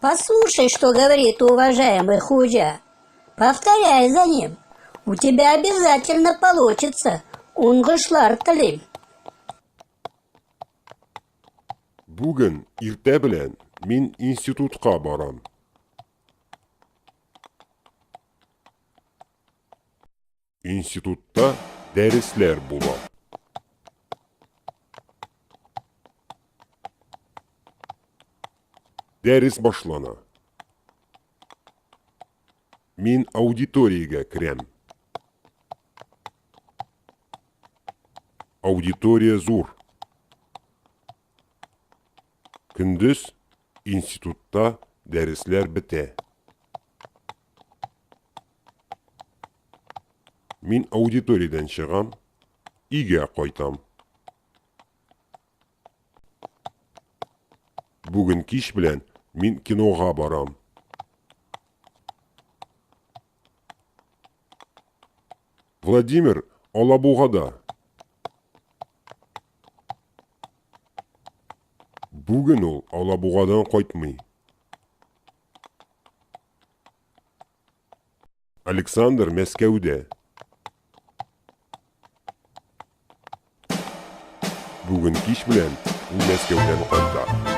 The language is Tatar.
Послушай, что говорит уважаемый Худя. Повторяй за ним. У тебя обязательно получится. Уңғышлар Бүген иртә белән мин институтка барам. Институтта дәресләр була. Дәрес башлана. Мин аудиториягә керәм. Аудитория зур. Көндез институтта дәресләр бетә. Мин аудиториядан чыгам, өйгә кайтам. Бүген кич белән мин кинога барам. Владимир Алабугада. Бүген ул Алабугадан кайтмый. Александр Мәскәүдә. Бүген кич белән ул Мәскәүдән кайта.